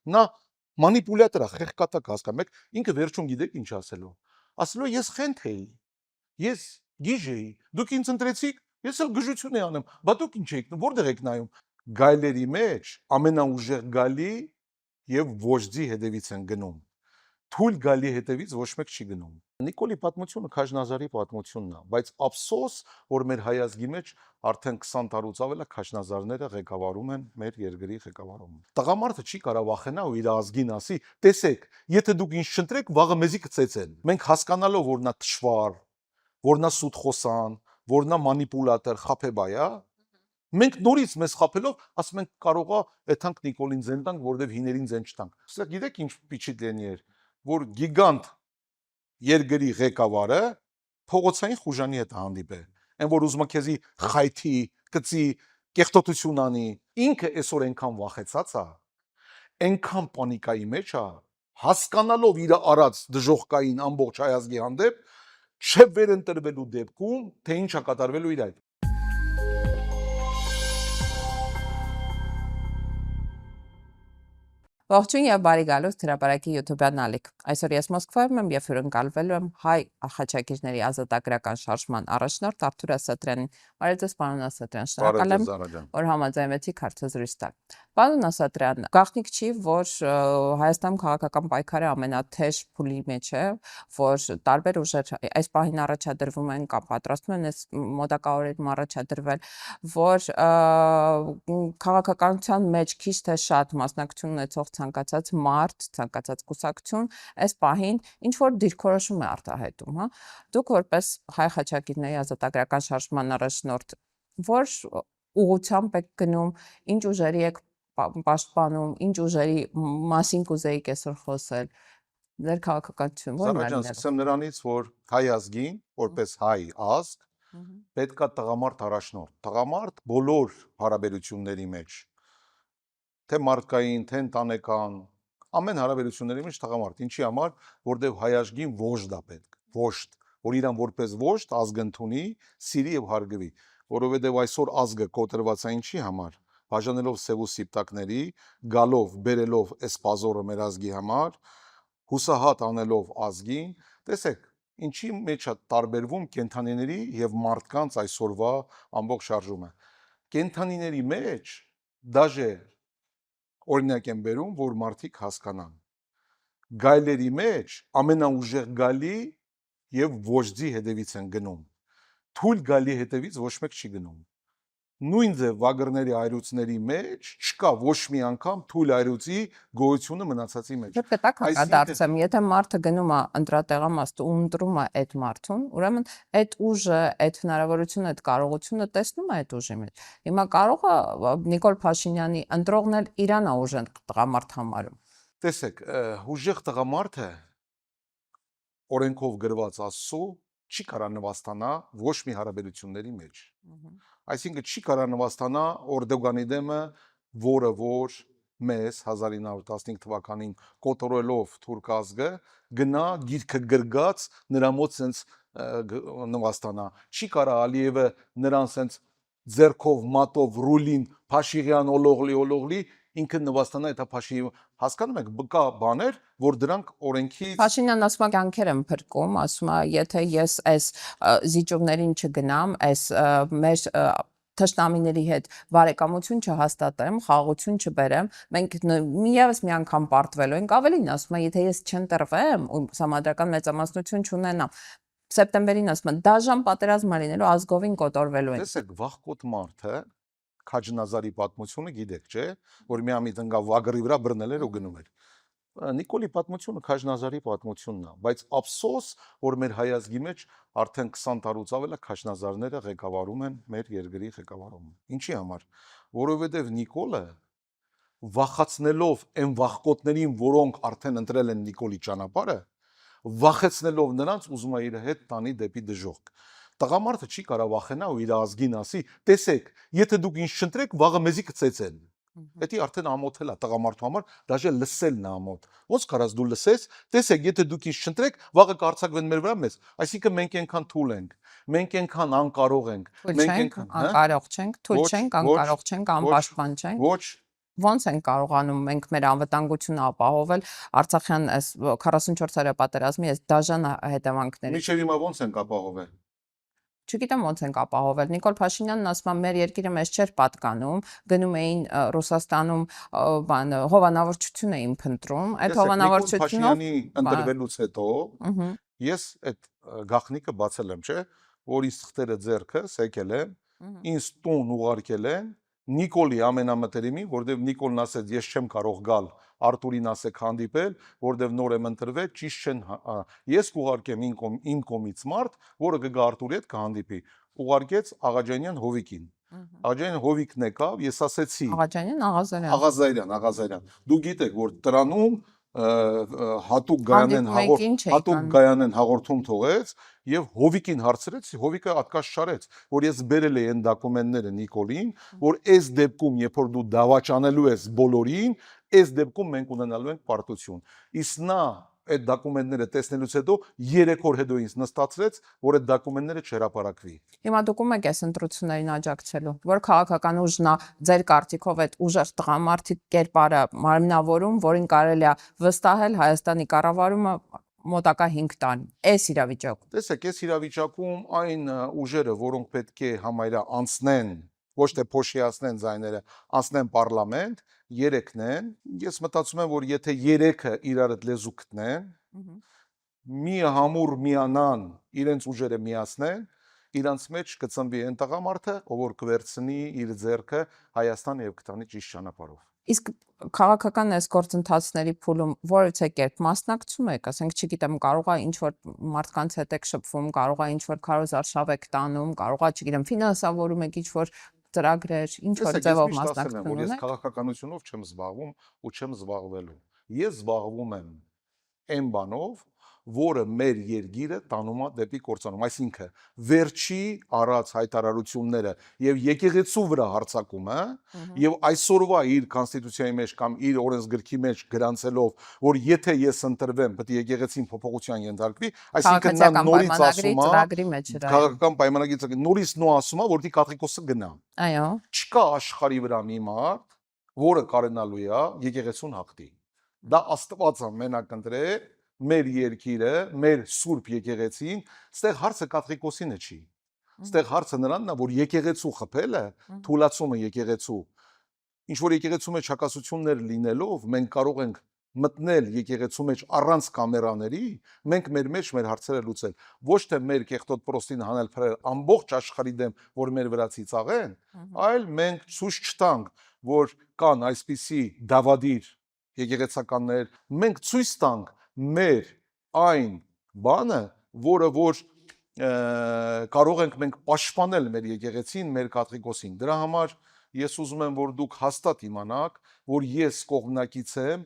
Նա մանիպուլյատոր է, խեղկատակ հասկանում եք, ինքը վերջում գիտեք ինչ ասելու։ Ասելու ես խենթ էի, ես գիժ էի, դուք ինձ ընտրեցիք, ես էլ գժություն էի անեմ, բա դուք ինչ եք, որտեղ եք նայում։ Գայլերի մեջ ամենաուժեղ գալի եւ ոչձի հետևից են գնում։ Թույլ գալի հետևից ոչ մեկ չի գնում։ Նիկոլի պատմությունը Քաջնազարի պատմությունն է, բայց ափսոս, որ մեր հայ ազգի մեջ արդեն 20 տարուց ավել է Քաջնազարները ղեկավարում են մեր երկրի ղեկավարում։ Տղամարդը չի կարող վախենա ու իր ազգին ասի. տեսեք, եթե դուք ինձ չընտրեք, վաղը մեզի կծեծեն։ Մենք հասկանալով, որ նա թշվառ, որ նա սուտ խոսան, որ նա մանիպուլատոր, խափեբայ է, մենք նորից մեզ խափելով ասում ենք կարողա այդանք Նիկոլին ձեն տանք, որովհետև հիներին ձեն չտանք։ Սա գիտեք ինչ պիչիտ էր, որ գիգանտ երկրի ղեկավարը փողոցային խուժանի հետ հանդիպել, այն որ ուզում է քեզի խայթի, կծի, կեղտոտություն անի, ինքը այսօր այնքան վախեցած է, այնքան պանիկայի մեջ է, հասկանալով իր արած դժոխքային ամբողջ հայ ազգի հանդեպ, չէ վերընտրվելու դեպքում, թե ինչ է կատարվելու իր այդ։ Ողջույն եւ բարի գալուստ հրապարակի YouTube-յան ալիք։ Այսօր ես Մոսկվայում եմ եւ հյուրընկալվելու եմ հայ ախաչակիրների ազատագրական շարժման առաջնորդ Արթուր Ասատրյանին։ Բարև ձեզ, պարոն Ասատրյան, շնորհակալ եմ, որ համաձայնվեցիք հարցազրույց տալ։ Պարոն Ասատրյան, գաղտնիք չի, որ Հայաստանում քաղաքական պայքարը ամենաթեժ փուլի մեջ է, որ տարբեր ուժեր այս պահին առաջադրվում են կամ պատրաստվում են այս մոտակա օրերում առաջադրվել, որ քաղաքականության մեջ քիչ թե շատ մասնակցություն ունեցող ցանկացած մարդ, ցանկացած կուսակցություն այս պահին ինչ որ դիրքորոշում է արտահայտում, հա։ Դուք որպես հայ խաչակիրների ազատագրական շարժման առաջնորդ, որ ուղղությամբ եք գնում, ինչ ուժերի եք պաշտպանում, ինչ ուժերի մասին կուզեիք այսօր խոսել, ձեր քաղաքականություն ո՞րն է լինելու։ Սկսեմ նրանից, որ հայ ազգին, որպես հայ ազգ, պետք է տղամարդ առաջնորդ, տղամարդ բոլոր հարաբերությունների մեջ, թե մարդկային, թե ընտանեկան, ամեն հարաբերությունների մեջ տղամարդ, ինչի համար, որտեղ հայ ազգին վոժդ է պետք, վոժդ, որ իրան որպես վոժդ ազգ ընդունի, սիրի եւ հարգվի, որովհետեւ այսօր ազգը կոտրված է ինչի համար, բաժանելով սև ու սիպտակների, գալով, բերելով այս պազորը մեր ազգի համար, հուսահատ անելով ազգին, տեսեք, ինչի մեջ է տարբերվում կենթանիների եւ մարդկանց այսօրվա ամբողջ շարժումը։ Կենթանիների մեջ դաժե օրինակ եմ բերում, որ մարդիկ հասկանան։ Գայլերի մեջ ամենաուժեղ գալի եւ ոչձի հետևից են գնում։ Թույլ գալի հետևից ոչ մեկ չի գնում։ Նույն ձև վագրների այրուցների մեջ չկա ոչ մի անգամ թույլ այրուցի գոյությունը մնացածի մեջ։ Դե պետք է հակադարձեմ, եթե մարդը գնում է ընտրատեղամաստ ու ընտրում է այդ մարդուն, ուրեմն այդ ուժը, այդ հնարավորությունը, այդ կարողությունը տեսնում է այդ ուժի մեջ։ Հիմա կարող է Նիկոլ Փաշինյանի ընտրողն էլ իրան է ուժեղ տղամարդ համարում։ Տեսեք, ուժեղ տղամարդը օրենքով գրված Աստծո չի կարա նվաստանա ոչ մի հարաբերությունների մեջ։ Այսինքն չի կարա նվաստանա Օրդոգանի դեմը, որը որ մեզ 1915 թվականին կոտորելով թուրք ազգը գնա գիրքը գրգած նրա մոտ սենց նվաստանա։ Չի կարա Ալիևը նրան սենց ձերքով մատով ռուլին Փաշիղյան օլողլի ինքը նվաստանա այդ Փաշիի հասկանում եք կա բաներ որ դրանք օրենքի Փաշինյանն ասում է կյանքեր եմ փրկում ասում է եթե ես այս զիջումներին չգնամ այս մեր թշնամիների հետ բարեկամություն չհաստատեմ, խաղաղություն չբերեմ, մենք միևս մի անգամ պարտվելու ենք, ավելին ասում է, եթե ես չընտրվեմ ու համադրական մեծամասնություն չունենամ, սեպտեմբերին ասում են, դաժան պատերազմ է լինելու, ազգովին կոտորվելու են։ Տեսեք, վաղկոտ մարդը Քաջնազարի պատմությունը գիտեք, չէ, որ մի ամիտ ընկա վագրի վրա բռնել էր ու գնում էր։ Նիկոլի պատմությունը Քաջնազարի պատմությունն է, բայց ափսոս, որ մեր հայ ազգի մեջ արդեն 20 տարուց ավել է Քաջնազարները ղեկավարում են մեր երկրի ղեկավարում։ Ինչի համար, որովհետև Նիկոլը վախացնելով այն վախկոտներին, որոնք արդեն ընտրել են Նիկոլի ճանապարհը, վախեցնելով նրանց ուզում է իր հետ տանի դեպի դժոխք։ Տղամարդը չի կարող վախենա ու իր ազգին ասի, տեսեք, եթե դուք ինձ չընտրեք, վաղը մեզի կծեծեն։ Դա արդեն ամոթել է տղամարդու համար, դաժե լսելն է ամոթ։ Ոնց կարաս դու լսես, տեսեք, եթե դուք ինձ չընտրեք, վաղը կարձակվեն մեր վրա մեզ։ Այսինքն մենք այնքան թույլ ենք, մենք այնքան անկարող ենք, մենք այնքան անկարող չենք, թույլ չենք, անկարող չենք, անպաշտպան չենք։ Ոչ, ոնց են կարողանում մենք մեր անվտանգությունը ապահովել Արցախյան այս 44-օրյա պատերազմի այս դաժան հետևանքների։ Միջև հիմա ոնց են ապահովել։ Չգիտեմ ոնց ենք ապահովել։ Նիկոլ Փաշինյանն ասում է մեր երկիրը մեզ չէր պատկանում, գնում էին Ռուսաստանում հովանավորչություն էին փնտրում, այդ հովանավորչությունով Փաշինյանի ընտրվելուց հետո ես այդ գաղտնիքը բացել եմ, չէ, որ ինձ թղթերը ձեռքս եկել են, ինձ տուն ուղարկել են Նիկոլի ամենամտերիմի, որտեվ Նիկոլն ասեց ես չեմ կարող գալ, Արտուրին ասեք հանդիպել, որտեվ նոր եմ ընտրվել, ճիշտ չեն ես կուղարկեմ իմ կողմից մարդ, որը կգա Արտուրի հետ կհանդիպի, ուղարկեց Աղաջանյան Հովիկին։ Աղաջանյան Հովիկն եկավ, ես ասեցի Աղաջանյան Աղազարյան, դու գիտեք, որ տրանում հատուկ գայանեն հաղորդում թողեց եւ Հովիկին հարցրեց, Հովիկը ատկաց չարեց, որ ես բերել եմ այն դոկումենտները Նիկոլին, որ այս դեպքում, երբ որ դու դավաճանելու ես բոլորին, այս դեպքում մենք ունենալու ենք պարտություն։ Իսկ նա այդ դոկումենտները տեսնելուց հետո 3 օր հետո ինձ նստացրեց, որ այդ դոկումենտները չհրապարակվի։ Հիմա դուք ում եք այս ընտրություններին աջակցելու, որ քաղաքական ուժն է ձեր կարծիքով այդ ուժեղ տղամարդիկ կերպարը մարմնավորում, որին կարելի է վստահել Հայաստանի կառավարումը մոտակա 5 տարի։ Այս իրավիճակում։ Տեսեք, այս իրավիճակում այն ուժերը, որոնք պետք է համարյա անցնեն, ոչ թե փոշիացնեն ձայները, անցնեն պարլամենտ, 3-ն են։ Ես մտածում եմ, որ եթե 3-ը իրար հետ լեզու գտնեն, մի համուր միանան, իրենց ուժերը միացնեն, իրանց մեջ կծնվի այն տղամարդը, ով որ կվերցնի իր ձեռքը Հայաստան եւ կտանի ճիշտ ճանապարհով։ Իսկ քաղաքական այս գործընթացների փուլում որևէ կերպ մասնակցում եք, ասենք, չգիտեմ, կարող է ինչ որ մարդկանց հետ եք շփվում, կարող է ինչ որ քարոզարշավ եք տանում, կարող է, չգիտեմ, ֆինանսավորում եք ինչ որ ծրագրեր, ինչ որ ձևով մասնակցում եք։ Ես քաղաքականությունով չեմ զբաղվում ու չեմ զբաղվելու։ Ես զբաղվում եմ այն բանով, որը մեր երկիրը տանում է դեպի կործանում, այսինքն վերջի առած հայտարարությունները եւ եկեղեցու վրա հարձակումը եւ այսօրվա իր կոնստիտուցիայի մեջ կամ իր օրենսգրքի մեջ գրանցելով, որ եթե ես ընտրվեմ, պետք է եկեղեցին փոփոխության ենթարկվի, այսինքն նա նորից ասում է քաղաքական պայմանագրի նորից նո ասում է, որ դի կաթողիկոսը գնա։ Այո։ Չկա աշխարհի վրա մի մարդ, որը կարենալու է եկեղեցուն հաղթի։ Դա Աստված է մենակ ընտրել մեր երկիրը, մեր սուրբ եկեղեցին, ստեղ հարցը կաթողիկոսինը չի։ Ստեղ հարցը նրանն է, որ եկեղեցու խփելը, թուլացումը եկեղեցու, ինչ որ եկեղեցու մեջ հակասություններ լինելով, մենք կարող ենք մտնել եկեղեցու մեջ առանց կամերաների, մենք մեր մեջ մեր հարցերը լուծել, ոչ թե մեր կեղտոտ պրոստին հանել փրել ամբողջ աշխարհի դեմ, որ մեր վրա ծիծաղեն, այլ մենք ցույց չտանք, որ կան այսպիսի դավադիր եկեղեցականներ, մենք ցույց տանք մեր այն բանը, որը որ կարող ենք մենք պաշտպանել մեր եկեղեցին, մեր կաթողիկոսին։ Դրա համար ես ուզում եմ, որ դուք հաստատ իմանաք, որ ես կողմնակից եմ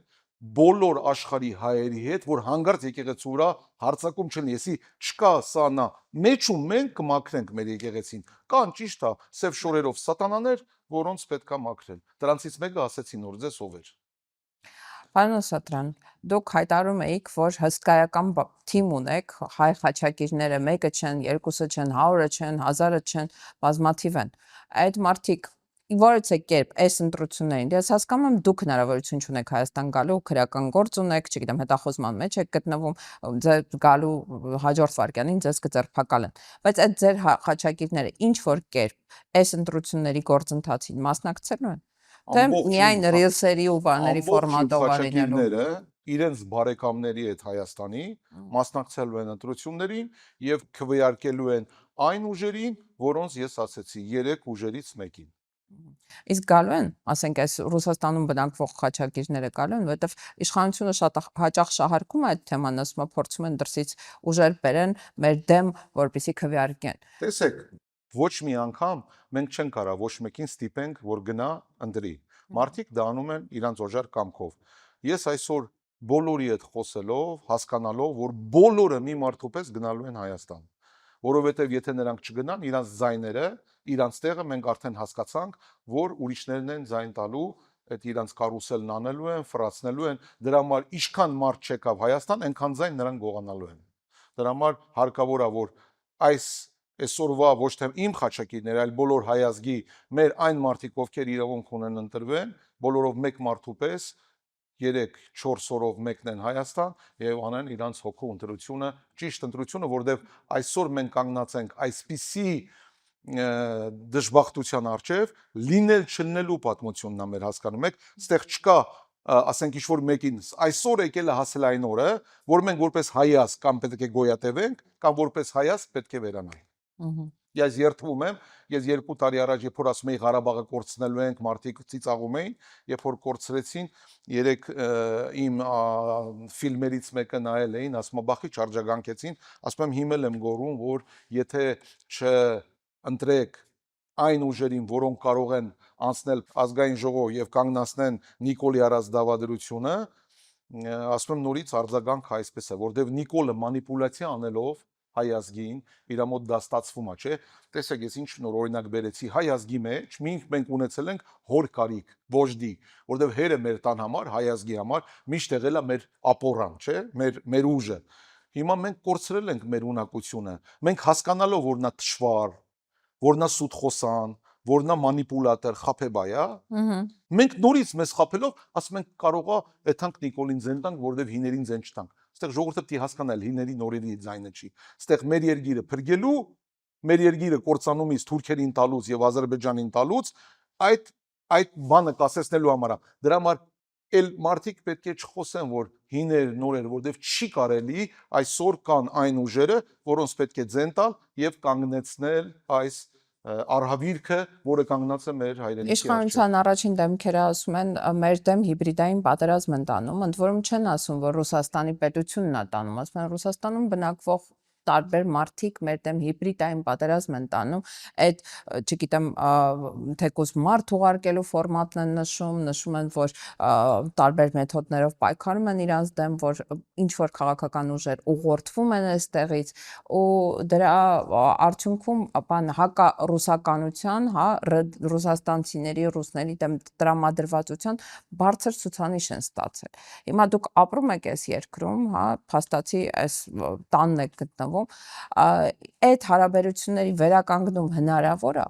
բոլոր աշխարհի հայերի հետ, որ հանգարց եկեղեցու վրա հարձակում չլինի, եսի չկա սա նա, մեջում մենք կմաքրենք մեր եկեղեցին։ Կան ճիշտ է, սև շորերով սատանաներ, որոնց պետքա մաքրել։ Դրանցից մեկը ասեցին, որ ձեզ ով էր։ Պարոն Սատրյան, դուք հայտարարում եք, որ հսկայական թիմ ունեք, հայ խաչակիրները մեկը չեն, երկուսը չեն, 100-ը չեն, 1000-ը չեն, բազմաթիվ են։ Այդ մարդիկ որևէ կերպ այս ընտրություններին, ես հասկանում եմ դուք հնարավորություն չունեք Հայաստան գալու, քրեական գործ ունեք, չգիտեմ, հետախուզման մեջ եք գտնվում, ձեր գալու հաջորդ վարքյանին ձեզ կձերբակալեն։ Բայց այդ ձեր խաչակիրները ինչ որ կերպ այս ընտրությունների գործընթացին մասնակցելու են։ Թե միայն ռիլսերի ու բաների ֆորմատով արինելու իրենց բարեկամների հետ Հայաստանի մասնակցելու են ընտրություններին եւ քվեարկելու են այն ուժերին, որոնց ես ասեցի, 3 ուժերից մեկին։ Իսկ գալու են, ասենք, այս Ռուսաստանում բնակվող խաչակիրները գալու են, որովհետև իշխանությունը շատ հաճախ շահարկում է այդ թեման, ասում է փորձում են դրսից ուժեր բերեն մեր դեմ, որպեսզի քվեարկեն։ Տեսեք, ոչ մի անգամ մենք չենք կարող ոչ մեկին ստիպենք, որ գնա ընտրի։ Մարդիկ դա անում են իրանց օժար կամքով։ Ես այսօր բոլորի հետ խոսելով, հասկանալով, որ բոլորը մի մարդու պես գնալու են Հայաստան, որովհետև եթե նրանք չգնան, իրանց ձայները, իրանց տեղը մենք արդեն հասկացանք, որ ուրիշներն են ձայն տալու, այդ իրանց կարուսելն անելու են, ֆրացնելու են, դրա համար ինչքան մարդ չեկավ Հայաստան, այնքան ձայն նրանք գողանալու են։ Դրա համար հարկավոր է, որ այսօրվա ոչ թե իմ խաչակիրներ, այլ բոլոր հայազգի մեր այն մարդիկ, ովքեր իրավունք ունեն ընտրվեն, բոլորով մեկ մարդու պես 3-4 օրով մեկնեն Հայաստան եւ անեն իրանց հոգու ընտրությունը, ճիշտ ընտրությունը, որովհետեւ այսօր մենք կանգնած ենք այսպիսի դժբախտության առջև, լինել չլինելու պատմությունն է մեր հասկանում եք, այստեղ չկա ասենք ինչ-որ մեկին այսօր եկել է հասել այն օրը, որ մենք որպես հայաց կամ պետք է գոյատևենք, կամ որպես հայաց պետք է վերանանք։ Ես երթվում եմ, ես 2 տարի առաջ երբ որ ասում էի Ղարաբաղը կորցնելու ենք, մարդիկ ծիծաղում էին, երբ որ կորցրեցին, 3 իմ ֆիլմերից մեկը նայել էին, ասում եմ բախի չարձագանքեցին, ասում եմ հիմել եմ գոռում, որ եթե չընտրեք այն ուժերին, որոնք կարող են անցնել ազգային ժողով եւ կանգնացնեն Նիկոլի արած դավադրությունը, ասում եմ նորից արձագանքը այսպես է, որովհետեւ Նիկոլը մանիպուլյացիա անելով հայ ազգին, իր մոտ դա ստացվում է, չէ՞։ Տեսեք, ես ինչ նոր օրինակ բերեցի հայ ազգի մեջ, մենք ունեցել ենք հոր կարիք, ոժդի, որովհետեւ հերը մեր տան համար, հայ ազգի համար միշտ եղել է մեր ապորան, չէ՞, մեր ուժը։ Հիմա մենք կորցրել ենք մեր ունակությունը։ Մենք հասկանալով, որ նա թշվառ, որ նա սուտ խոսան, որ նա մանիպուլատոր, խափեբայ է, մենք նորից մեզ խափելով, ասում ենք կարողա այդանք Նիկոլին ձեն տանք, որովհետեւ հիներին ձեն չտանք։ Այստեղ ժողովուրդը պետք է հասկանալ հիների նորերի ձայնը չի։ Այստեղ մեր երկիրը փրկելու, մեր երկիրը կործանումից թուրքերին տալուց եւ Ադրբեջանին տալուց այդ բանը կասեցնելու համար։ Դրա համար էլ մարդիկ պետք է չխոսեն, որ հիներ նորեր, որովհետեւ չի կարելի այսօր կան այն ուժերը, որոնց պետք է ձեն տալ եւ կանգնեցնել այս արհավիրքը, որը կանգնած է մեր հայրենիքի առջև։ Իշխանության առաջին դեմքերը ասում են մեր դեմ հիբրիդային պատերազմ են տանում, ընդ որում չեն ասում, որ Ռուսաստանի պետությունն է տանում, ասում են Ռուսաստանում բնակվող տարբեր մարդիկ մեր դեմ հիբրիդային պատերազմ են տանում, այդ չգիտեմ թեկուզ մարդ ուղարկելու ֆորմատն են նշում են, որ տարբեր մեթոդներով պայքարում են իրանց դեմ, որ ինչ որ քաղաքական ուժեր ուղղորդվում են այստեղից ու դրա արդյունքում բան հակա ռուսականության, հա, ռուսաստանցիների, ռուսների դեմ տրամադրվածության բարձր ցուցանիշ են ստացել։ Հիմա դուք ապրում եք այս երկրում, հա, փաստացի այս տանն եք գտնվում, այդ հարաբերությունների վերականգնում հնարավոր է։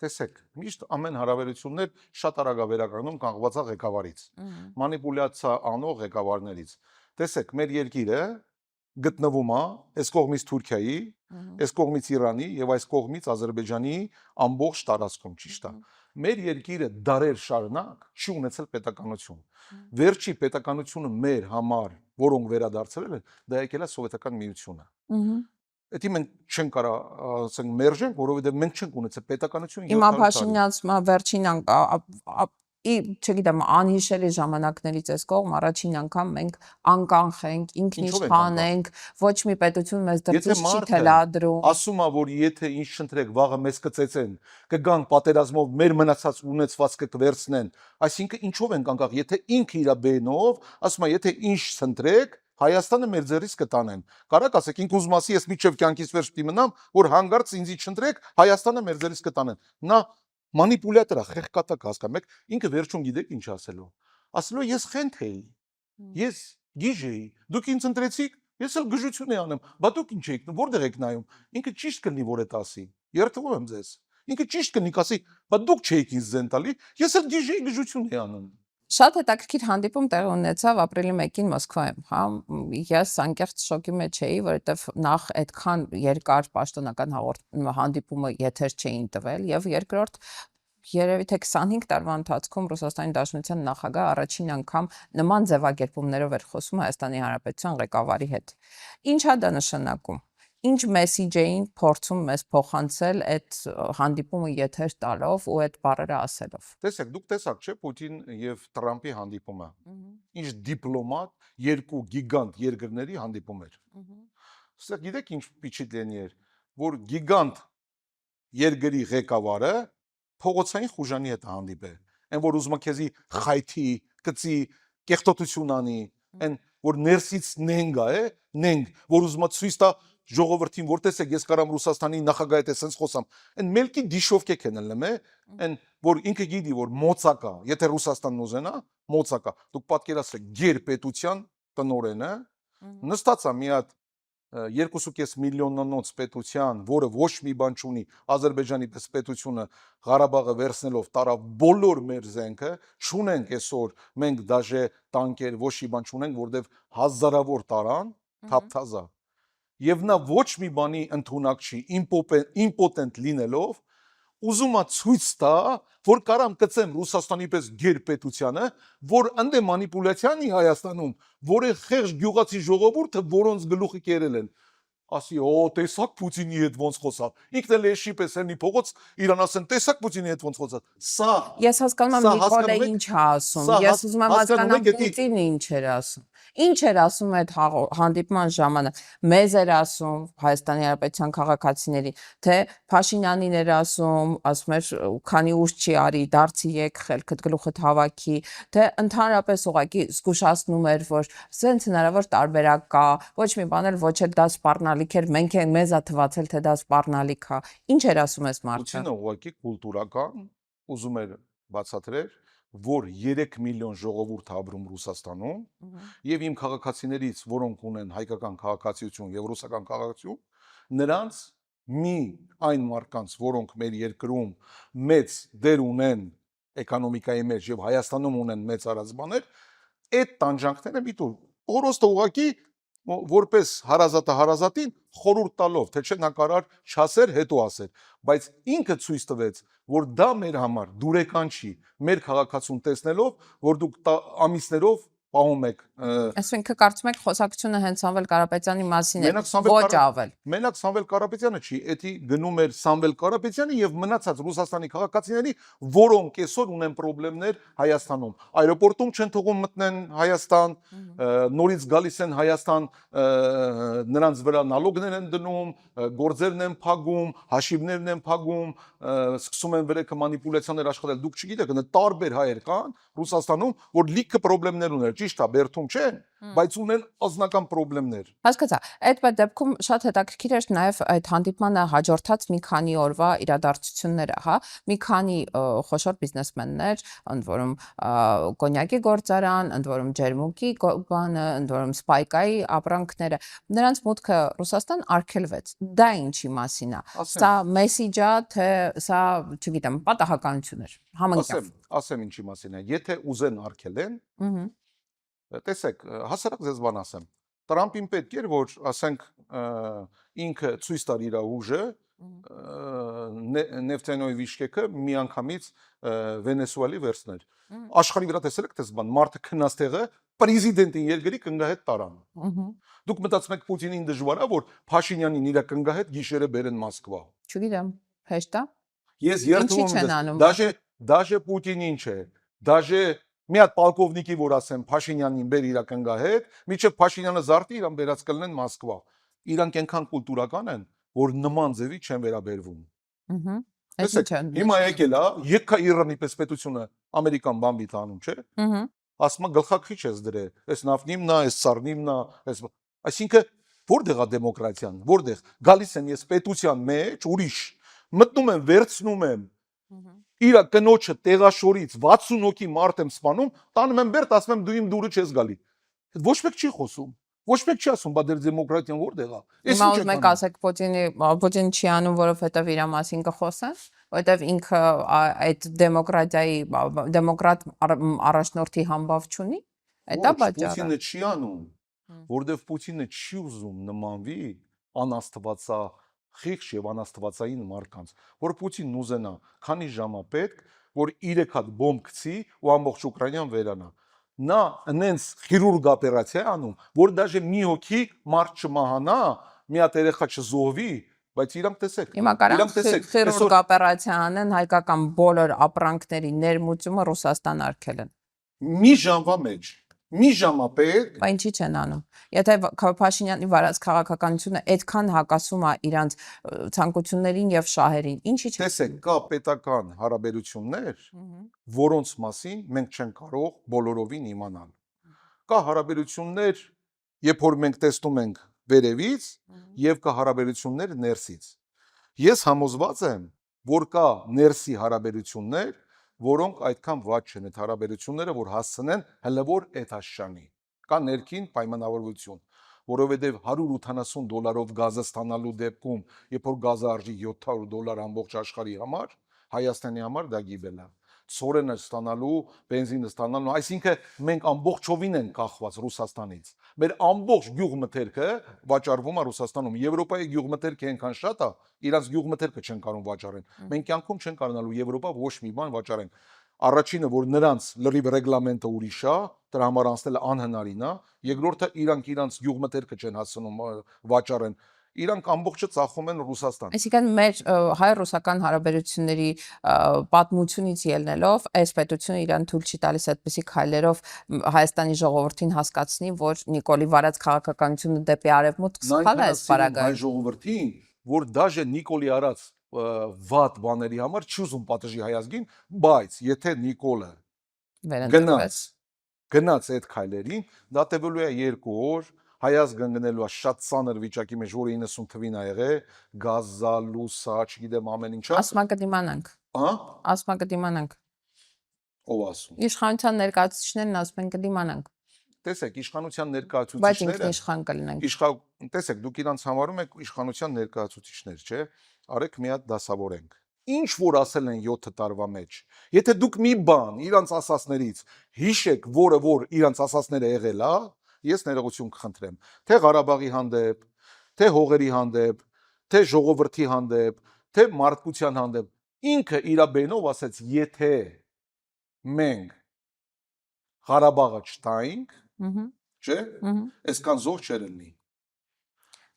Տեսեք, միշտ ամեն հարաբերություններ շատ արագ է վերականգնում կանգնված է ղեկավարից, մանիպուլյացիա անող ղեկավարներից։ Տեսեք, մեր երկիրը գտնվում է այս կողմից Թուրքիայի, այս կողմից Իրանի եւ այս կողմից Ադրբեջանի ամբողջ տարածքում, ճիշտ է։ Մեր երկիրը դարեր շարունակ չի ունեցել պետականություն։ Վերջի պետականությունը մեր համար, որոնք վերադարձել են, դա եկել է սովետական միությունը։ Դա մենք չենք կարա ասենք մերժենք, որովհետեւ մենք չենք ունեցել պետականություն 700 տարի։ Հիմա Փաշինյանը վերջին չգիտեմ, անհիշելի ժամանակներից այս կողմ առաջին անգամ մենք անկանխենք, ինքնիշխան ենք, ոչ մի պետություն մեզ դրսից չի թելադրում։ Ասում է, որ եթե ինչ չընտրեք, վաղը մեզ կծեծեն, կգան պատերազմով, մեր մնացած ունեցվածքը կվերցնեն։ Այսինքն ինչով ենք անկախ, եթե ինքը իր բենով, ասում է, եթե ինչ չընտրեք, Հայաստանը մեր ձեռից կտանեն։ Կարակ ասեք, ինք ուզում ասի, ես միջև կյանքից վերջ պիտի մնամ, որ հանգարց ինձի չընտրեք, Հայաստանը մեր ձեռից կտանեն։ Նա մանիպուլյատոր է, խեղկատակ հասկանում եք, ինքը վերջում գիտեք ինչ ասելու։ Ասելու ես խենթ էի, ես գիժ էի, դուք ինձ ընտրեցիք, ես էլ գժություն էի անում, բա դուք ինչ եք, որտեղ եք նայում։ Ինքը ճիշտ կլինի, որ այդ ասի։ Երդվում եմ ձեզ։ Ինքը ճիշտ կլինի, ասի, բա դուք չեք ինձ ձեն տալի, ես էլ գիժ էի, գժություն էի անում։ Շատ հետաքրքիր հանդիպում տեղի ունեցավ ապրիլի 1-ին Մոսկվայում, հա, ես անկեղծ շոկի մեջ էի, որովհետև նախ այդքան երկար պաշտոնական հանդիպումը եթեր չէին տվել եւ երկրորդ երևի թե 25 տարվա ընթացքում Ռուսաստանի Դաշնության նախագահ առաջին անգամ նման ձևակերպումներով էր խոսում Հայաստանի Հանրապետության ղեկավարի հետ։ Ինչ է դա նշանակում։ Ինչ մեսիջ էին փորձում մեզ փոխանցել այդ հանդիպումը եթեր տալով ու այդ բառերը ասելով։ Տեսեք, դուք տեսաք, չէ՞, Պուտին եւ Տրամփի հանդիպումը։ Ինչ դիպլոմատ երկու գիգանտ երկրների հանդիպում էր։ Ստեղ գիտեք ինչ պիչիտ էր, որ գիգանտ երկրի ղեկավարը փողոցային խուժանի հետ հանդիպել։ Այն որ ուզում է քեզի խայթի, կծի, կեղտոտություն անի, այն որ ներսից նենգ է, նենգ, որ ուզում է ցույց տա ժողովրդին, որ տեսեք, ես կարամ Ռուսաստանի նախագահի հետ էսենց խոսամ։ Այն մելքի դիշովկեք են լեմ է, այն որ ինքը գիտի, որ մոծակա, եթե Ռուսաստանն ուզենա, մոծակա։ Դուք պատկերացրեք գերպետության տնօրենը նստած է մի հատ 2.5 միլիոնանոց պետության, որը ոչ մի բան չունի, Ադրբեջանի պես պետությունը Ղարաբաղը վերցնելով տարավ բոլոր մեր զենքը, չունենք այսօր մենք դաժե տանկեր, ոչ մի բան չունենք, որտեվ հազարավոր տարան, թափթազա։ Եվ նա ոչ մի բանի ընդունակ չի, իմպոտենտ լինելով, ուզում է ցույց տա, որ կարամ կծեմ Ռուսաստանի պես գերպետությանը, որ ընդ է մանիպուլյացիան Հայաստանում, որ է խեղճ գյուղացի ժողովուրդը, որոնց գլուխը կերել են։ Ասի, տեսակ Պուտինի հետ ոնց խոսավ։ Ինքն էլ էշի պես էլի փողոց իրան ասեն, տեսակ Պուտինի հետ ոնց խոսավ։ Սա Ես հասկանում եմ Նիկոլը ինչ է ասում։ Ես ուզում եմ հասկանամ Պուտինը ինչ էր ասում։ Ինչ էր ասում այդ հանդիպման ժամանակ։ Մեզ էր ասում Հայաստանի Հանրապետության քաղաքացիներին, թե Փաշինյանին էր ասում էր քանի ուշ չի արի, դարձի եկ խելքդ գլուխդ հավաքի, թե ընդհանրապես ուղղակի զգուշացնում էր, որ սենց հնարավոր տարբերակ կա, ոչ մի բան էլ ոչ էլ դա սպառնալիք էր, մեզ է թվացել, թե դա սպառնալիք է։ Ինչ էր ասում այս մարդը։ Պուտինը ուղղակի կուլտուրական ուզում էր բացատրել, որ 3 միլիոն ժողովուրդ ապրում Ռուսաստանում եւ իմ քաղաքացիներից, որոնք ունեն հայկական քաղաքացիություն եւ ռուսական քաղաքացիություն, նրանց մի այն մարդկանց, որոնք մեր երկրում մեծ դեր ունեն էկոնոմիկայի մեջ եւ Հայաստանում ունեն մեծ առանձնաներ, այդ տանջանքները միտու օրոստը ուղղակի որպես հարազատը հարազատին խորհուրդ տալով, թե չէ նա կարար չասեր, հետո ասեր, բայց ինքը ցույց տվեց, որ դա մեր համար դուրեկան չի, մեր քաղաքացուն տեսնելով, որ դուք ամիսներով պահում եք։ Այսինքն կարծում եք խոսակցությունը հենց Սամվել Կարապետյանի մասին է, ոչ ավել։ Մենակ Սամվել Կարապետյանը չի, էդի գնում էր Սամվել Կարապետյանը եւ մնացած Ռուսաստանի քաղաքացիների, որոնք այսօր ունեն խնդիրներ Հայաստանում։ Այրոպորտում չեն թողում մտնեն Հայաստան, նորից գալիս են Հայաստան, նրանց վրա նալոգներ են դնում, գործերն են փակում, հաշիվներն են փակում, սկսում են վրեքը մանիպուլյացիաներ աշխատել։ Դուք չգիտեք, տարբեր հայեր կան Ռուսաստանում, որ լիքը խնդիրներ ունեն, ճիշտ է, բերթում չեն, բայց ունեն անձնական խնդիրներ։ Հասկացա, այդ դեպքում շատ հետաքրքիր էր նաև այդ հանդիպմանը հաջորդած մի քանի օրվա իրադարձությունները, հա, մի քանի խոշոր բիզնեսմեններ, ընդ որում կոնյակի գործարան, ընդ որում ջերմուկի բանը, ընդ որում սպայկայի ապրանքները, նրանց մուտքը Ռուսաստան արգելվեց։ Դա ինչի մասին է։ Սա մեսիջ է, թե սա, չգիտեմ, պատահականություն էր, համընկավ։ Ասեմ ինչի մասին է։ Եթե ուզեն արգելեն, տեսեք, հասարակ ձեզ բան ասեմ։ Տրամպին պետք էր, որ ասենք ինքը ցույց տար իր ուժը, նեֆտենոյի վիշկեքը միանգամից Վենեսուելի վերցներ։ Աշխարհի վրա տեսել եք դες բան, մարդը քնած տեղը պրեզիդենտին երկրի կնգահետ տարան։ Դուք մտածում եք Պուտինին դժվար է, որ Փաշինյանին իր կնգահետ գիշերը բերեն Մոսկվա։ Չգիտեմ, հեշտ է։ Ես երթվում եմ, դաժե Պուտինին չէ, դաժե մի հատ պալկովնիկի, որ ասեմ Փաշինյանին բեր իր կնգահետ, միջև Փաշինյանը զարտի իրան բերած կլնեն Մոսկվա։ Իրանք այնքան կուլտուրական են, որ նման ձևի չեն վերաբերվում։ Տեսեք, հիմա եկել է, եկա Իրանի պես պետությունը ամերիկան բամբի տանում, չէ։ Ասում է գլխակի չես դրել, այս նավնիմնա, այս սարնիմնա, այս այսինքն որտեղ է դեմոկրատիան, որտեղ գալիս են ես պետության մեջ ուրիշ, մտնում եմ, վերցնում եմ իր կնոջը տեղաշորից 60 հոգի մարդ եմ սպանում, տանում եմ բերտ, ասում եմ դու իմ դուրը չես գալի։ Ոչ մեկ չի խոսում։ Ոչ մեկ չի ասում, բա դեր դեմոկրատիան որտեղ է։ Հիմա ուզում եք ասեք Պուտինը չի անում, որովհետև իր մասին կխոսեն, որովհետև ինքը այդ դեմոկրատիայի դեմոկրատ առաջնորդի համբավ չունի։ Այդ է պատճառը։ Պուտինը չի անում, որովհետև Պուտինը չի ուզում նմանվի անաստվածա խիղճ եւ անաստվածային մարդկանց, որ Պուտինն ուզենա, քանի ժամ է պետք, որ 3 հատ բոմբ գցի ու ամբողջ Ուկրաինան վերանա։ Նա այնց քիրուրգ օպերացիա անում, որ դաժե մի հոգի մարդ չմահանա, մի հատ երեխա չզոհվի, բայց իրանք տեսեք։ Հիմա կարան քիրուրգ օպերացիա անեն, հայկական բոլոր ապրանքների ներմուծումը Ռուսաստան արգելեն։ Մի ժամվա մեջ մի ժամա պետք։ Բայց ինչի չեն անում։ Եթե Փաշինյանի վարած քաղաքականությունը այդքան հակասում է իրանց ցանկություններին եւ շահերին, ինչի՞ չեն։ Տեսեք, կա պետական հարաբերություններ, որոնց մասին մենք չենք կարող բոլորովին իմանալ։ Կա հարաբերություններ, երբ որ մենք տեսնում ենք վերևից, եւ կա հարաբերություններ ներսից։ Ես համոզված եմ, որ կա ներսի հարաբերություններ, որոնք այդքան վատ չեն այդ հարաբերությունները, որ հասցնեն հələ որ այդ աշճանի։ Կա ներքին պայմանավորություն, որովհետև $180 գազը ստանալու դեպքում, երբ որ գազը արժի $700 ամբողջ աշխարհի համար, Հայաստանի համար դա գիբել է։ Սորենը ստանալու, բենզինը ստանալու, այսինքն մենք ամբողջովին ենք կախված Ռուսաստանից։ Մեր ամբողջ գյուղմթերքը վաճառվում է Ռուսաստանում։ Եվրոպայի գյուղմթերքը այնքան շատ է, իրանց գյուղմթերքը չեն կարող վաճառեն։ Մենք կյանքում չենք կարողանալու Եվրոպա ոչ մի բան վաճառեն։ Առաջինը, որ նրանց լրիվ ռեգլամենտը ուրիշ է, դրա համար անցնելը անհնարին է։ Երկրորդը, իրանք գյուղմթերքը չեն հասցնում վաճառեն։ Իրանք ամբողջը ծախում են Ռուսաստան։ Այսինքն մեր հայ-ռուսական հարաբերությունների պատմությունից ելնելով այս պետությունը իրան թույլ չի տալիս այդպիսի քայլերով Հայաստանի ժողովրդին հասկացնի, որ Նիկոլի վարած քաղաքականությունը դեպի արևմուտք սխալ է այս պարագայում։ Հայ ժողովրդին, որ դաժե Նիկոլի արած վատ բաների համար չի ուզում պատժի հայազգին, բայց եթե Նիկոլը գնաց այդ քայլերին, դա տևելու է 2 օր, հայազգը գնելու է շատ ծանր վիճակի մեջ, որը 90 թվին ա եղել, գազա, լուսա, չգիտեմ ամեն ինչա։ Ասма կդիմանանք։ Հա? Ասма կդիմանանք։ Ով ասում։ Իշխանության ներկայացուցիչներն ասում են կդիմանանք։ Տեսեք, իշխանության Բայց ինքն ներկայացուցիչները իշխան կլինենք։ տեսեք, դուք իրանց համարում եք իշխանության ներկայացուցիչներ, չէ՞։ Արեք մի հատ դասավորենք։ Ինչ որ ասել են 7 տարվա մեջ։ Եթե դուք մի բան իրանց ասածներից հիշեք, որ իրանց ասածները եղել է, ես ներողություն կխնդրեմ, թե Ղարաբաղի հանդեպ, թե հողերի հանդեպ, թե ժողովրդի հանդեպ, թե մարդկության հանդեպ, ինքը իր բենով ասեց, եթե մենք Ղարաբաղը չտայինք, չէ՞, այսքան զոհ չէր լինի։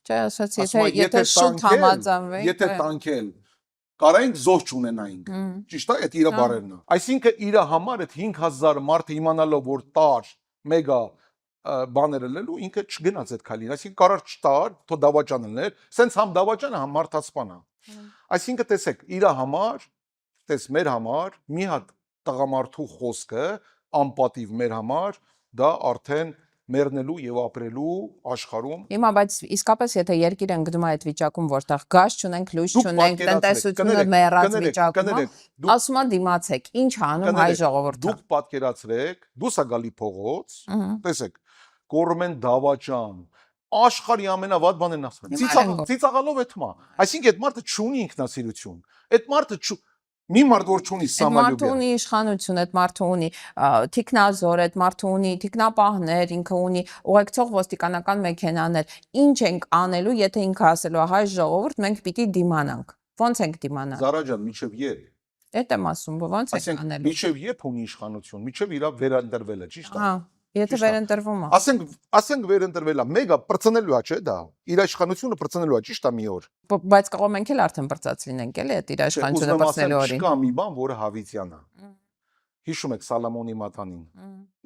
Չէ, ասացի, եթե շուտ համաձայնվենք, եթե տանքել, կարայինք զոհ չունենայինք։ Ճիշտ է, այդ իր բառերն է։ Այսինքն իր համար այդ 5000 մարդը իմանալով, որ տար մեգա բաները լելու, ինքը չգնաց այդ քայլին, այսինքն կարար չտար, թո դավաճան լներ, սենց համ դավաճանը համ մարդասպան է։ Այսինքն տեսեք, իր համար, մեր համար մի հատ տղամարդու խոսքը անպատիվ մեր համար, դա արդեն մեռնելու եւ ապրելու աշխարհում։ Հիմա բայց իսկապես եթե երկիրը ընկնում է այդ վիճակում, որտեղ գազ չունենք, լույս չունենք, տնտեսությունը մեռած վիճակում է, ասում են դիմացեք, ինչ անում հայ ժողովուրդը։ Դուք պատկերացրեք, դուսա գալի փողոց, տեսեք, կորում են դավաճան, աշխարհի ամենավատ բանն ասում։ Ծիծաղալով է թմա։ Այսինքն այդ մարդը չունի ինքնասիրություն։ Այդ մարդը մի մարդ որ չունի սամալյուբիա։ Այդ մարդը ունի իշխանություն, այդ մարդը ունի թիկնազոր, այդ մարդը ունի թիկնապահներ, ինքը ունի ուղեկցող ոստիկանական մեքենաներ։ Ինչ ենք անելու, եթե ինքը ասելու է հայ ժողովուրդ, մենք պիտի դիմանանք։ Ո՞նց ենք դիմանա։ Զարա ջան, միջև երբ։ Էդ եմ ասում, ո՞նց ենք անելու։ Միջև երբ ունի իշխանություն, միջև իր վերընտրվելը, ճիշտ է։ Եթե վերընտրվում է։ Ասենք վերընտրվելա, մեգա բրծնելու է, չէ՞ դա։ Իր իշխանությունը բրծնելու է, ճիշտ է մի օր։ Բայց կարող մենք էլ արդեն բրծած լինենք, էլի, այդ իր իշխանությունը բրծնելու օրին։ Չկա մի բան, որը Հավիցյան է։ Հիշում եք Սալամոնի մատանին։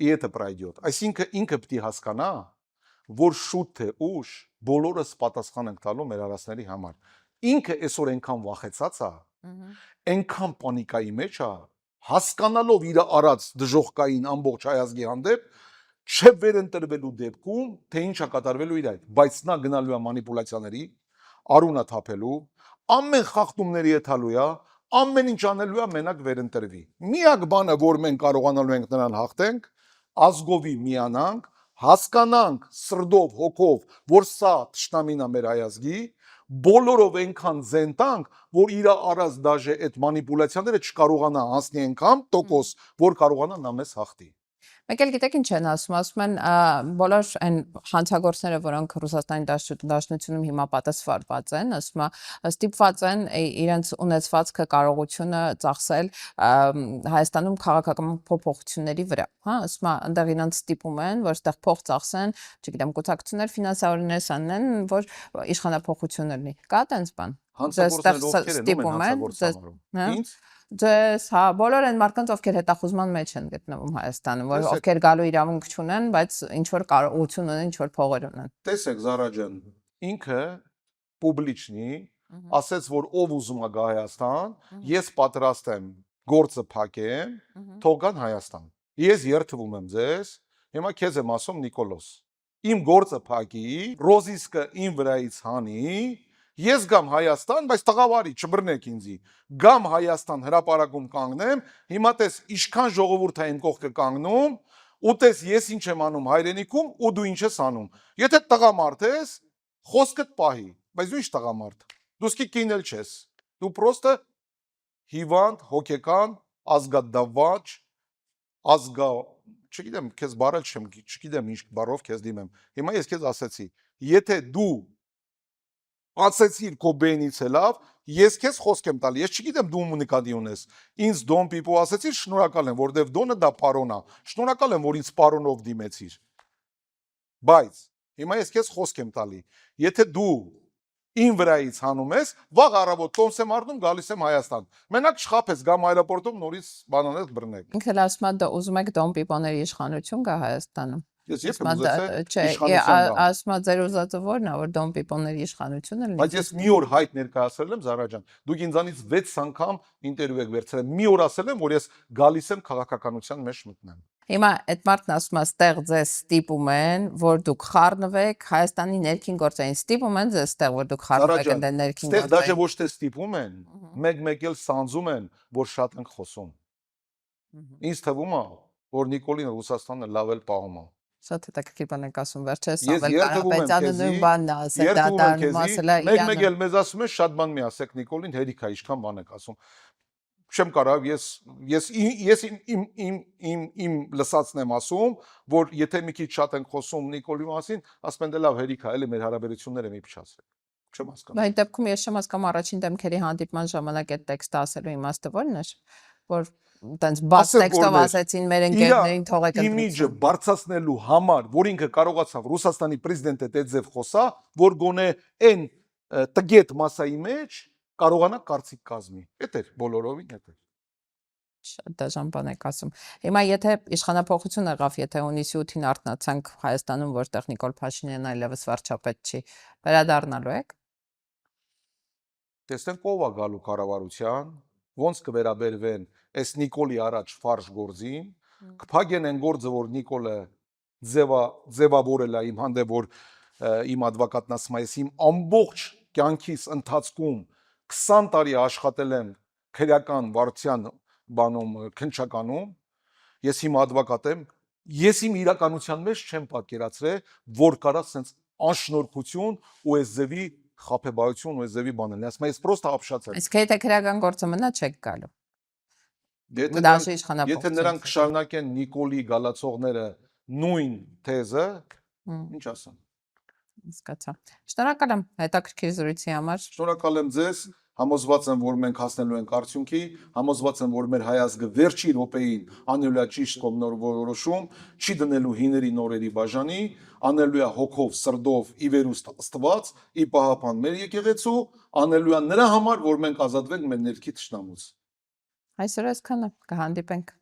И это пройдет։ Այսինքն ինքը պետք է հասկանա, որ շուտ թե ուշ բոլորս պատասխան ենք տալու մեր արածների համար։ Ինքը այսօր այնքան վախեցած է, այնքան պանիկայի մեջ է, հասկանալով իր արած դժողքային ամբողջ հայազգի հանդեպ, չէ վերընտրվելու դեպքում, թե ինչ է կատարվելու իր այդ, բայց նա գնալու է մանիպուլյացիաների, արունը թափելու, ամեն խախտումների եթալու է, ամեն ինչ անելու է մենակ վերընտրվի։ Միակ բանը, որ մենք կարողանալու ենք նրան հաղթենք, ազգովի միանանք, հասկանանք սրդով, հոգով, որ սա թշնամին է մեր հայազգի, բոլորով այնքան զենտանք, որ իր արած դաժե այդ մանիպուլյացիաները չկարողանա հասնի այնքան տոկոս, որ կարողանա նա մեզ հաղթի։ Մեկ էլ գիտեք ինչ են ասում են բոլոր այն հանցագործները, որոնք Ռուսաստանի Դաշնությունում հիմա պատասխանված են, ասում ստիպված են իրենց ունեցվածքը կարողությունը ծախսել Հայաստանում քաղաքական փոփոխությունների վրա, հա, ասում այնտեղ իրենց ստիպում են, որ այդտեղ փող ծախսեն, չգիտեմ, կուսակցություններ, ֆինանսավորներ սանեն, որ իշխանափոխություն լինի։ Կա այդպես բան։ Ստիպում են, Ինչ Ձեզ, հա, բոլոր այն մարդկանց, ովքեր հետախուզման մեջ են գտնվում Հայաստանում, որ ովքեր գալու իրավունք չունեն, բայց ինչ որ կարողություն ունեն, ինչ որ փողեր ունեն։ Տեսեք, Զարա ջան, ինքը պուբլիչնի ասեց, որ ով ուզում է գա Հայաստան, ես պատրաստ եմ գործը փակեմ, թող գան Հայաստան։ Ես երթվում եմ ձեզ, հիմա քեզ եմ ասում Նիկոլոս։ Իմ գործը փակի, ռոզիսկը իմ վրայից հանի, ես գամ Հայաստան, բայց տղավարի չբռնեք ինձի։ Գամ Հայաստան հրապարակում կանգնեմ, հիմա տես ինչքան ժողովուրդ է իմ կողքը կանգնում, ու տես ես ինչ եմ անում հայրենիքում ու դու ինչ ես անում։ Եթե տղամարդ ես, խոսքդ պահի, բայց դու ինչ տղամարդ։ Դու սկի կինել չես։ Դու պրոստը հիվանդ, հոգեկան, ազգադավաճ, ազգա, չգիտեմ, քեզ բարել չեմ, չգիտեմ ինչ բառով քեզ դիմեմ։ Հիմա ես քեզ ասեցի, եթե դու ասեցիր քո բենից է լավ, ես քեզ խոսք եմ տալի, ես չգիտեմ դու ում նկատի ունես։ Ինձ դոն պիպո ասեցիր, շնորհակալ եմ, որովհետև դոնը դա պարոն է։ Շնորհակալ եմ, որ ինձ պարոնով դիմեցիր։ Բայց հիմա ես քեզ խոսք եմ տալի, եթե դու ին վրայից հանում ես, վաղ առավոտ տոմս եմ առնում, գալիս եմ Հայաստան։ Մենակ չխափես, գամ այրապորտում նորից բանանես բռնեք։ Ինքը ասում է դա ուզում եք Դոն Պիպոների իշխանություն գա Հայաստանում։ Ես Ասում եմ ուզեցել չէ, իշխանության գամ։ ասում է ձեր ուզածը որն է, որ Դոն Պիպոների իշխանությունը լինի։ Բայց ես մի օր հայտ ներկայացրել եմ Զարա ջան։ Դուք ինձանից 6 անգամ ինտերվյու եք վերցրել։ Մի օր ասել եմ, որ ես գալիս եմ քաղաքականության մեջ մտնեմ։ Հիմա այդ մարդն ասում է, ստեղ ձեզ ստիպում են, որ դուք խառնվեք Հայաստանի ներքին գործերին, ստիպում են ձեզ ստեղ, որ դուք խառնվեք այդ ներքին Ստեղ դաժե գործերին։ ոչ թե ստիպում են, մեկ-մեկ էլ սանձում են, որ շատ ենք խոսում։ Ինձ թվում է, որ Նիկոլին Ռուսաստանը լավ էլ պահում է։ Շատ հետաքրքիր բան եք ասում, վերջերս Ես Սամվել երդվում եմ Կարապետյանը նույն քեզի, բանն է ասել, երդվում եմ դատարանում քեզի, ասել է մեկ-մեկ Իրանը։ էլ մեզ ասում են շատ բան մի ասեք Նիկոլին, հերիք է, ինչքան բան եք ասում։ Չեմ կարող, ես իմ լսածն եմ ասում, որ եթե մի քիչ շատ ենք խոսում Նիկոլի մասին, ասում են դե լավ հերիք է, էլի մեր հարաբերությունները մի փչացրեք։ Չեմ հասկանում։ Բայց դեպքում ես չեմ հասկանում առաջին դեմքերի հանդիպման ժամանակ այդ տեքստը ասելու իմաստը ո՞րն էր, որ տենց բաց տեքստով ասեցին մեր ընկերներին թողեք ընտրություն։ Իմիջը բարձրացնելու համար, որ ինքը կարողացավ Ռուսաստանի պրեզիդենտը դեձև խոսա, որ գոնե այն տգետ մասայի մեջ կարողանա կարծիք կազմի։ Էդ էր բոլորովին էդ էր։ Շատ դաժան բան եք ասում։ Հիմա եթե իշխանապողություն եղավ, եթե հունիսի 8-ին արթնացանք Հայաստանում, որտեղ Նիկոլ Փաշինյանն այլևս վարչապետ չի, վերադառնալու եք։ Տեսնենք ով է գալու կառավարության, ոնց կվերաբերվեն այս Նիկոլի առաջ ֆարշ գործին, կփագեն այն գործը, որ Նիկոլը ձևավորել է իմ հանդեպ, որ իմ advokatն ասում է, ես իմ ամբողջ կյանքիս ընթացքում 20 տարի աշխատել եմ քրեական վարչության բանում քննչականում, ես իմ advocat եմ, ես իմ իրականության մեջ չեմ պատկերացրել, որ կարա սենց անշնորհքություն ու այս ձևի խափեբայություն ու այս ձևի բանել։ Ասում եմ, ես պրոստը ապշացել։ Իսկ եթե քրեական գործը մնա չեք գալու։ Եթե նրանք կշարունակեն Նիկոլի գալացողները նույն թեզը, ինչ ասեմ։ Հասկացա։ Շնորհակալ եմ հետաքրքիր զրույցի համար։ Շնորհակալ եմ ձեզ, համոզված եմ, որ մենք հասնելու ենք արդյունքի, համոզված եմ, որ մեր հայազգը վերջի րոպեին անելու է ճիշտ կողմնոր որոշում, չի դնելու հիների նորերի բաժանի, անելու է հոգով, սրտով, ի վերուստ Աստված, ի պահապան մեր եկեղեցու, անելու է նրա համար, որ մենք ազատվենք մեր ներքի թշնամուց։ Այսօր այսքանը, կհանդիպենք։